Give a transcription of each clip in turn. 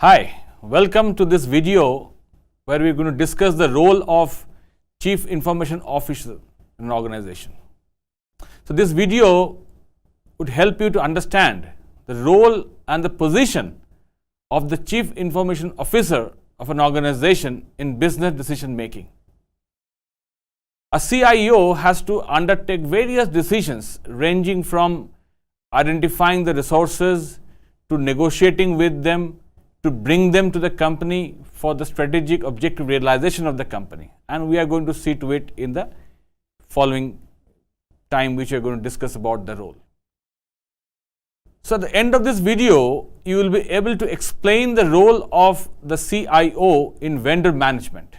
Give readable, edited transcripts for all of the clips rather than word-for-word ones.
Hi, welcome to this video where we're going to discuss the role of Chief Information Officer in an organization. So this video would help you to understand the role and the position of the Chief Information Officer of an organization in business decision making. A CIO has to undertake various decisions ranging from identifying the resources to negotiating with them to bring them to the company for the strategic objective realization of the company. And we are going to see to it in the following time, which we are going to discuss about the role. So at the end of this video, you will be able to explain the role of the CIO in vendor management.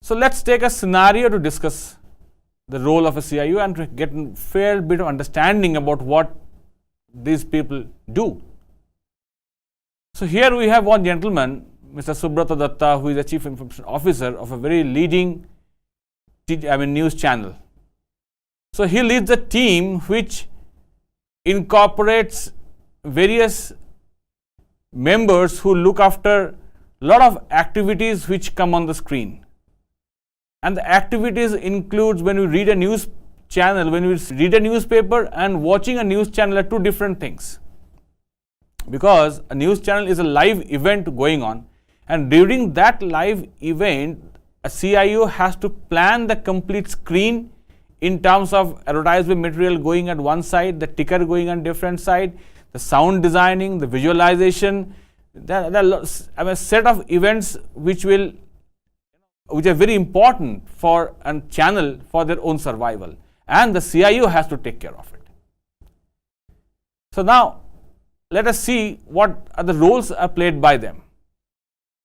So let's take a scenario to discuss the role of a CIO and to get a fair bit of understanding about what these people do. So here we have one gentleman, Mr. Subrata Datta, who is the Chief Information Officer of a very leading news channel. So he leads a team which incorporates various members who look after a lot of activities which come on the screen. And the activities includes when we read a news channel, when we read a newspaper and watching a news channel are two different things. Because a news channel is a live event going on, and during that live event, a CIO has to plan the complete screen in terms of advertisement material going at one side, the ticker going on different side, the sound designing, the visualization. There are a set of events which are very important for a channel for their own survival, and the CIO has to take care of it. So now, let us see what are the roles are played by them.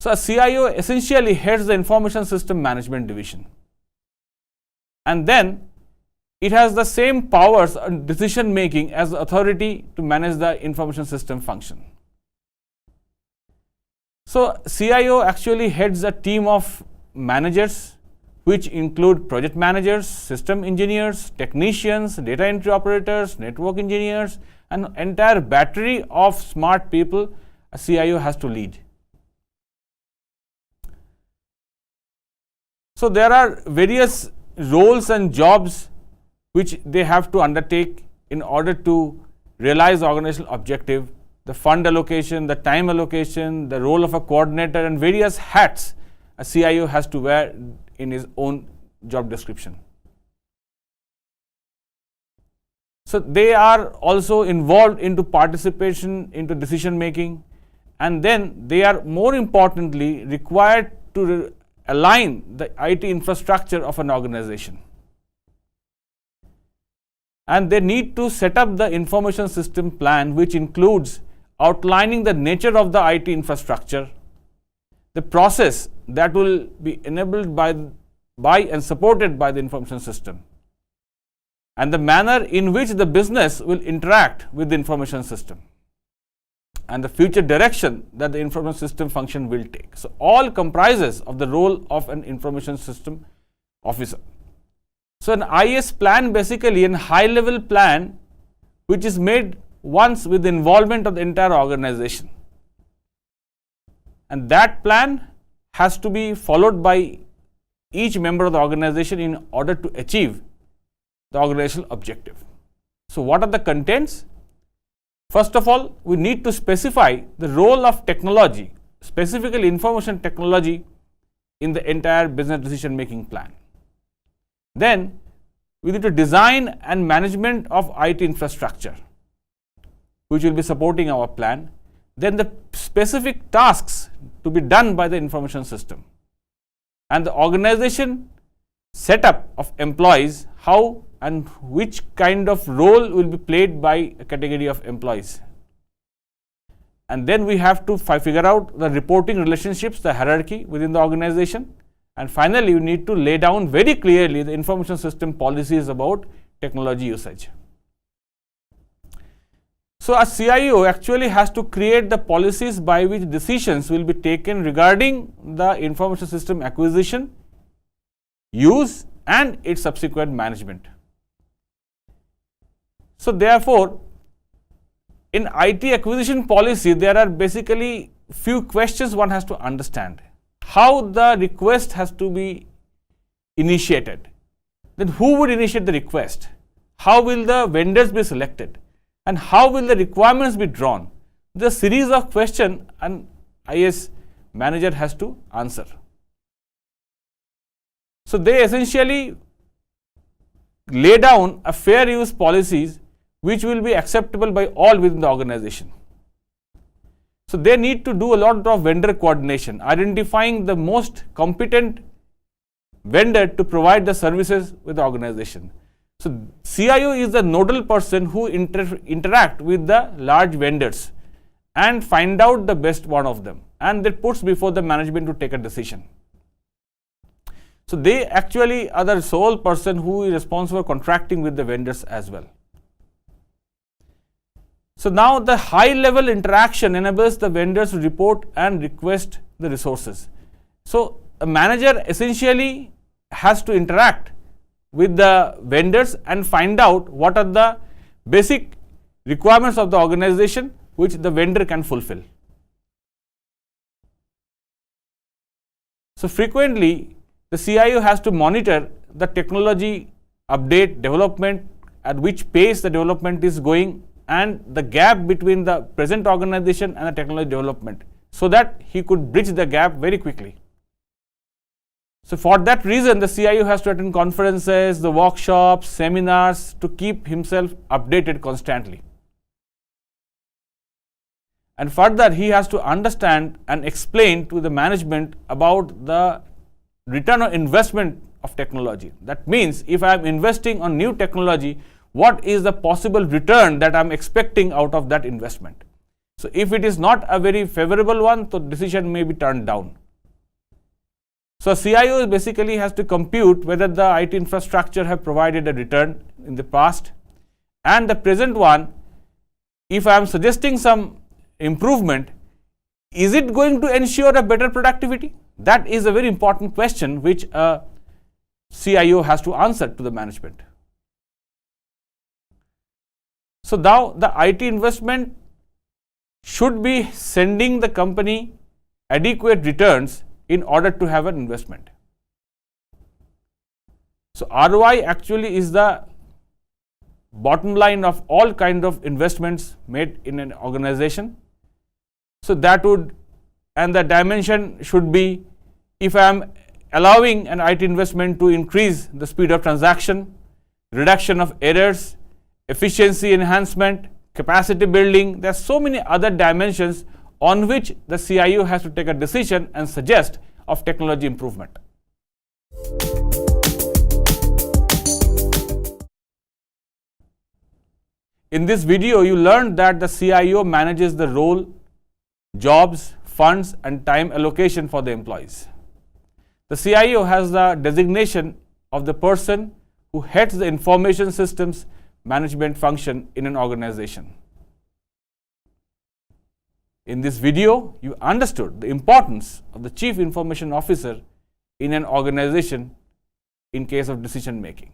So a CIO essentially heads the Information System Management Division. And then it has the same powers and decision making as the authority to manage the information system function. So CIO actually heads a team of managers which include project managers, system engineers, technicians, data entry operators, network engineers, an entire battery of smart people a CIO has to lead. So there are various roles and jobs which they have to undertake in order to realize the organizational objective, the fund allocation, the time allocation, the role of a coordinator, and various hats a CIO has to wear in his own job description. So they are also involved into participation into decision making, and then they are more importantly required to align the IT infrastructure of an organization. And they need to set up the information system plan, which includes outlining the nature of the IT infrastructure, the process that will be enabled by and supported by the information system, and the manner in which the business will interact with the information system, and the future direction that the information system function will take. So all comprises of the role of an information system officer. So an IS plan, basically a high level plan which is made once with the involvement of the entire organization, and that plan has to be followed by each member of the organization in order to achieve the organizational objective. So what are the contents? First of all, we need to specify the role of technology, specifically information technology, in the entire business decision making plan. Then we need to design and management of IT infrastructure, which will be supporting our plan. Then the specific tasks to be done by the information system, and the organization setup of employees, how and which kind of role will be played by a category of employees. And then we have to figure out the reporting relationships, the hierarchy within the organization. And finally, we need to lay down very clearly the information system policies about technology usage. So a CIO actually has to create the policies by which decisions will be taken regarding the information system acquisition, use, and its subsequent management. So therefore, in IT acquisition policy, there are basically few questions one has to understand. How the request has to be initiated. Then who would initiate the request? How will the vendors be selected? And how will the requirements be drawn? The series of questions an IS manager has to answer. So they essentially lay down a fair use policies which will be acceptable by all within the organization. So they need to do a lot of vendor coordination, identifying the most competent vendor to provide the services with the organization. So CIO is the nodal person who interact with the large vendors and find out the best one of them, and that puts before the management to take a decision. So they actually are the sole person who is responsible for contracting with the vendors as well. So now the high level interaction enables the vendors to report and request the resources. So a manager essentially has to interact with the vendors and find out what are the basic requirements of the organization which the vendor can fulfill. So frequently the CIO has to monitor the technology update development, at which pace the development is going, and the gap between the present organization and the technology development, so that he could bridge the gap very quickly. So for that reason, the CIO has to attend conferences, the workshops, seminars to keep himself updated constantly. And further, he has to understand and explain to the management about the return on investment of technology. That means if I am investing on new technology, what is the possible return that I am expecting out of that investment? So if it is not a very favorable one, the decision may be turned down. So CIO basically has to compute whether the IT infrastructure have provided a return in the past, and the present one, if I am suggesting some improvement, is it going to ensure a better productivity? That is a very important question which a CIO has to answer to the management. So now the IT investment should be sending the company adequate returns in order to have an investment. So ROI actually is the bottom line of all kind of investments made in an organization. So that would, and the dimension should be, if I am allowing an IT investment to increase the speed of transaction, reduction of errors, efficiency enhancement, capacity building, there are so many other dimensions on which the CIO has to take a decision and suggest of technology improvement. In this video, you learned that the CIO manages the role, jobs, funds and time allocation for the employees. The CIO has the designation of the person who heads the information systems management function in an organization. In this video, you understood the importance of the Chief Information Officer in an organization in case of decision making.